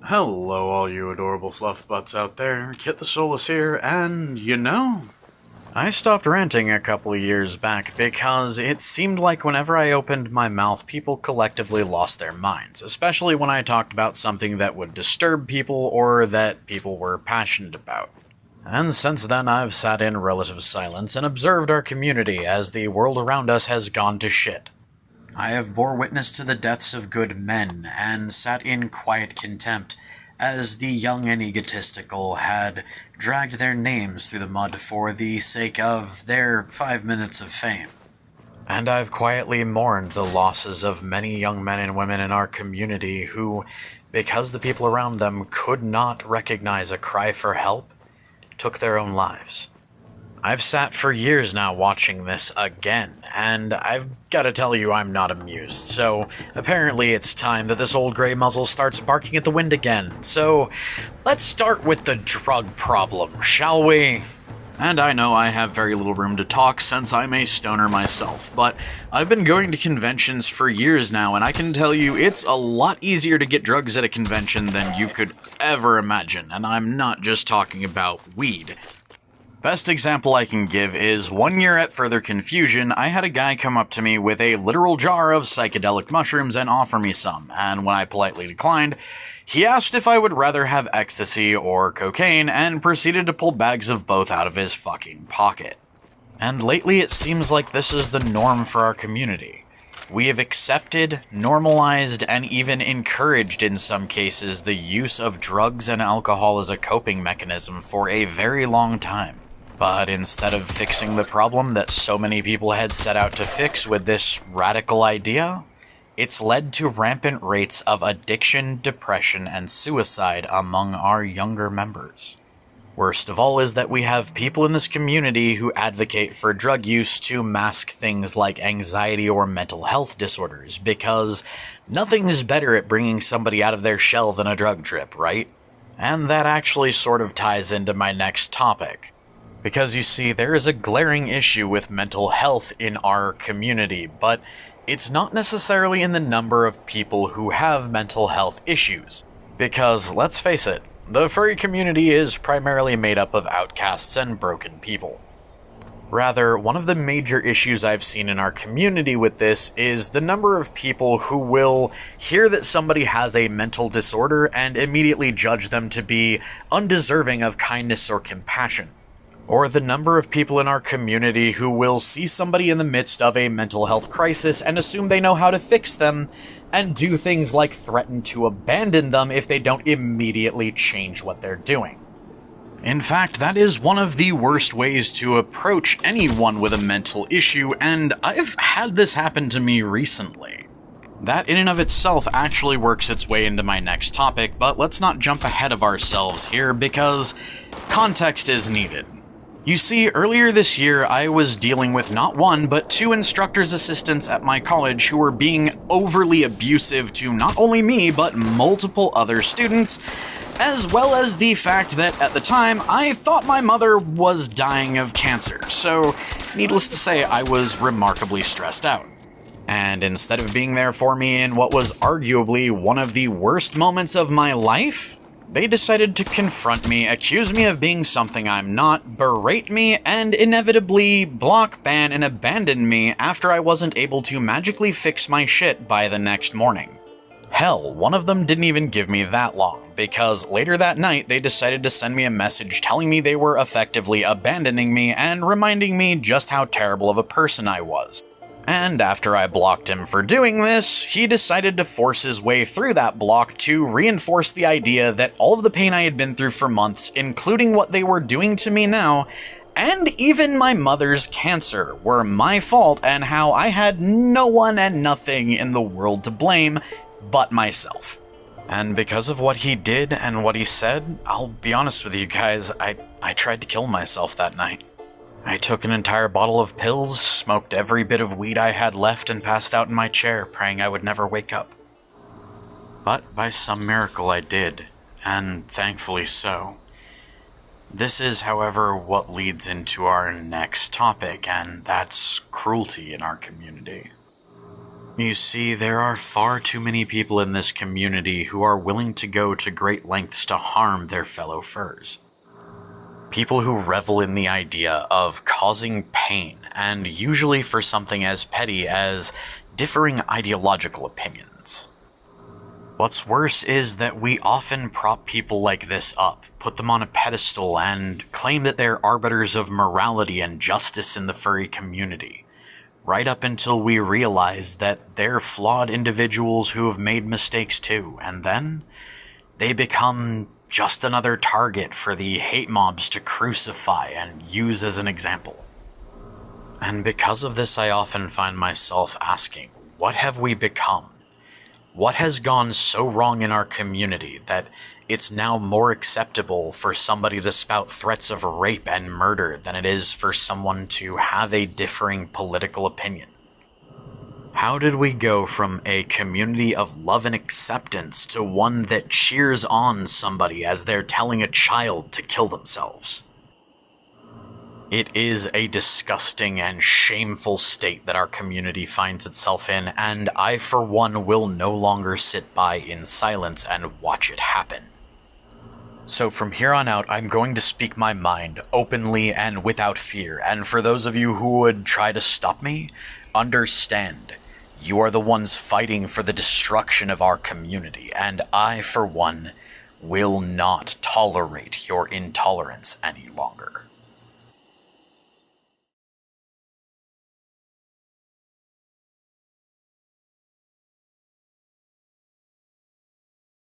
Hello, all you adorable fluff butts out there. Kit the Soulless here, and I stopped ranting a couple of years back because it seemed like whenever I opened my mouth, people collectively lost their minds, especially when I talked about something that would disturb people or that people were passionate about. And since then, I've sat in relative silence and observed our community as the world around us has gone to shit. I have bore witness to the deaths of good men, and sat in quiet contempt as the young and egotistical had dragged their names through the mud for the sake of their 5 minutes of fame. And I've quietly mourned the losses of many young men and women in our community who, because the people around them could not recognize a cry for help, took their own lives. I've sat for years now watching this again, and I've gotta tell you I'm not amused, so apparently it's time that this old grey muzzle starts barking at the wind again. So let's start with the drug problem, shall we? And I know I have very little room to talk since I'm a stoner myself, but I've been going to conventions for years now, and I can tell you it's a lot easier to get drugs at a convention than you could ever imagine, and I'm not just talking about weed. Best example I can give is 1 year at Further Confusion, I had a guy come up to me with a literal jar of psychedelic mushrooms and offer me some, and when I politely declined, he asked if I would rather have ecstasy or cocaine, and proceeded to pull bags of both out of his fucking pocket. And lately it seems like this is the norm for our community. We have accepted, normalized, and even encouraged in some cases the use of drugs and alcohol as a coping mechanism for a very long time. But instead of fixing the problem that so many people had set out to fix with this radical idea, it's led to rampant rates of addiction, depression, and suicide among our younger members. Worst of all is that we have people in this community who advocate for drug use to mask things like anxiety or mental health disorders, because nothing's better at bringing somebody out of their shell than a drug trip, right? And that actually sort of ties into my next topic. Because you see, there is a glaring issue with mental health in our community, but it's not necessarily in the number of people who have mental health issues. Because, let's face it, the furry community is primarily made up of outcasts and broken people. Rather, one of the major issues I've seen in our community with this is the number of people who will hear that somebody has a mental disorder and immediately judge them to be undeserving of kindness or compassion. Or the number of people in our community who will see somebody in the midst of a mental health crisis and assume they know how to fix them, and do things like threaten to abandon them if they don't immediately change what they're doing. In fact, that is one of the worst ways to approach anyone with a mental issue, and I've had this happen to me recently. That in and of itself actually works its way into my next topic, but let's not jump ahead of ourselves here because context is needed. You see, earlier this year, I was dealing with not one, but two instructor's assistants at my college who were being overly abusive to not only me, but multiple other students, as well as the fact that, at the time, I thought my mother was dying of cancer, so needless to say, I was remarkably stressed out. And instead of being there for me in what was arguably one of the worst moments of my life, they decided to confront me, accuse me of being something I'm not, berate me, and inevitably block, ban, and abandon me after I wasn't able to magically fix my shit by the next morning. Hell, one of them didn't even give me that long, because later that night they decided to send me a message telling me they were effectively abandoning me and reminding me just how terrible of a person I was. And after I blocked him for doing this, he decided to force his way through that block to reinforce the idea that all of the pain I had been through for months, including what they were doing to me now, and even my mother's cancer, were my fault, and how I had no one and nothing in the world to blame but myself. And because of what he did and what he said, I'll be honest with you guys, I tried to kill myself that night. I took an entire bottle of pills, smoked every bit of weed I had left, and passed out in my chair, praying I would never wake up. But by some miracle I did, and thankfully so. This is, however, what leads into our next topic, and that's cruelty in our community. You see, there are far too many people in this community who are willing to go to great lengths to harm their fellow furs. People who revel in the idea of causing pain, and usually for something as petty as differing ideological opinions. What's worse is that we often prop people like this up, put them on a pedestal, and claim that they're arbiters of morality and justice in the furry community, right up until we realize that they're flawed individuals who have made mistakes too, and then they become just another target for the hate mobs to crucify and use as an example. And because of this, I often find myself asking, what have we become? What has gone so wrong in our community that it's now more acceptable for somebody to spout threats of rape and murder than it is for someone to have a differing political opinion? How did we go from a community of love and acceptance to one that cheers on somebody as they're telling a child to kill themselves? It is a disgusting and shameful state that our community finds itself in, and I, for one, will no longer sit by in silence and watch it happen. So from here on out, I'm going to speak my mind openly and without fear, and for those of you who would try to stop me, understand, you are the ones fighting for the destruction of our community, and I, for one, will not tolerate your intolerance any longer.